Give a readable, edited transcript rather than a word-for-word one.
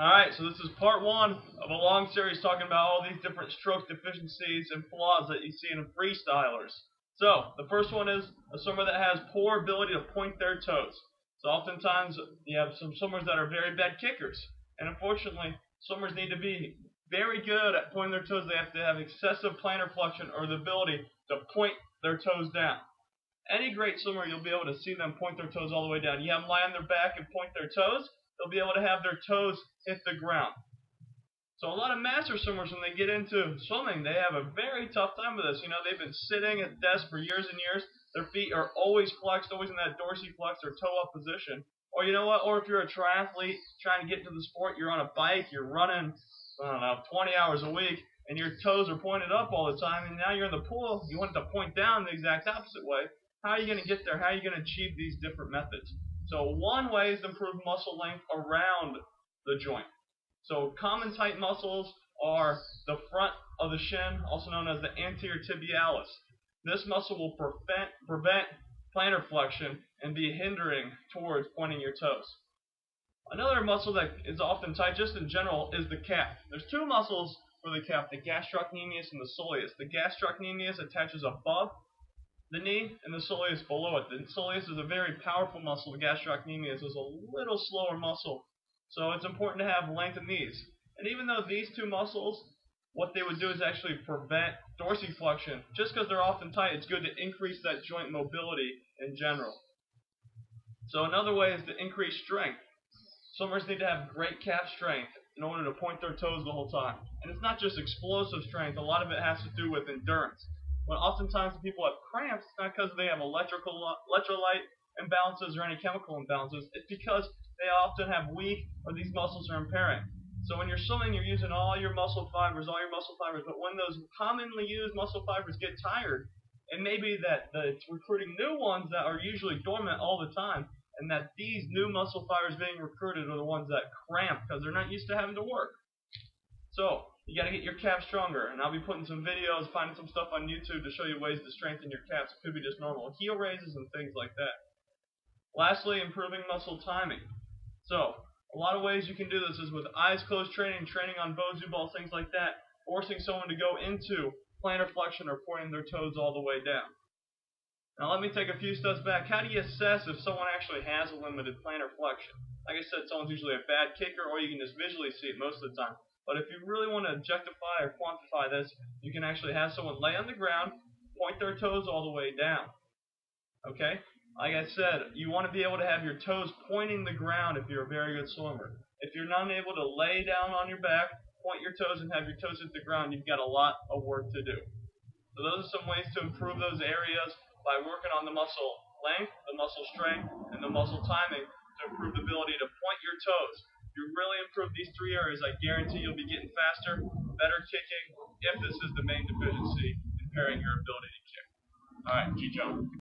Alright, so this is part one of a long series talking about all these different stroke deficiencies and flaws that you see in freestylers. So, the first one is a swimmer that has poor ability to point their toes. So oftentimes you have some swimmers that are very bad kickers. And unfortunately, swimmers need to be very good at pointing their toes. They have to have excessive plantar flexion or the ability to point their toes down. Any great swimmer, you'll be able to see them point their toes all the way down. You have them lie on their back and point their toes, they'll be able to have their toes hit the ground. So a lot of master swimmers, when they get into swimming, they have a very tough time with this. You know, they've been sitting at desks for years and years. Their feet are always flexed, always in that dorsiflex or toe up position. Or you know what? Or if you're a triathlete trying to get into the sport, you're on a bike, you're running, I don't know, 20 hours a week, and your toes are pointed up all the time, and now you're in the pool, you want it to point down the exact opposite way. How are you going to get there? How are you going to achieve these different methods? So one way is to improve muscle length around the joint. So common tight muscles are the front of the shin, also known as the anterior tibialis. This muscle will prevent plantar flexion and be hindering towards pointing your toes. Another muscle that is often tight just in general is the calf. There's two muscles for the calf, the gastrocnemius and the soleus. The gastrocnemius attaches above the knee and the soleus below it. The soleus is a very powerful muscle. The gastrocnemius is a little slower muscle. So it's important to have length in these. And even though these two muscles, what they would do is actually prevent dorsiflexion. Just because they're often tight, it's good to increase that joint mobility in general. So another way is to increase strength. Swimmers need to have great calf strength in order to point their toes the whole time. And it's not just explosive strength. A lot of it has to do with endurance. When oftentimes people have cramps, it's not because they have electrolyte imbalances or any chemical imbalances. It's because they often have weak or these muscles are impairing. So when you're swimming, you're using all your muscle fibers, but when those commonly used muscle fibers get tired, it may be that it's recruiting new ones that are usually dormant all the time, and that these new muscle fibers being recruited are the ones that cramp because they're not used to having to work. So you got to get your calf stronger, and I'll be putting some videos, finding some stuff on YouTube to show you ways to strengthen your calves. It could be just normal heel raises and things like that. Lastly, improving muscle timing. So a lot of ways you can do this is with eyes closed training on Bosu balls, things like that, forcing someone to go into plantar flexion or pointing their toes all the way down. Now let me take a few steps back. How do you assess if someone actually has a limited plantar flexion? Like I said, someone's usually a bad kicker, or you can just visually see it most of the time. But if you really want to objectify or quantify this, you can actually have someone lay on the ground, point their toes all the way down. Okay? Like I said, you want to be able to have your toes pointing the ground if you're a very good swimmer. If you're not able to lay down on your back, point your toes and have your toes hit the ground, you've got a lot of work to do. So those are some ways to improve those areas by working on the muscle length, the muscle strength, and the muscle timing to improve the ability to point your toes. If you really improve these three areas, I guarantee you'll be getting faster, better kicking, if this is the main deficiency impairing your ability to kick. Alright, keep going.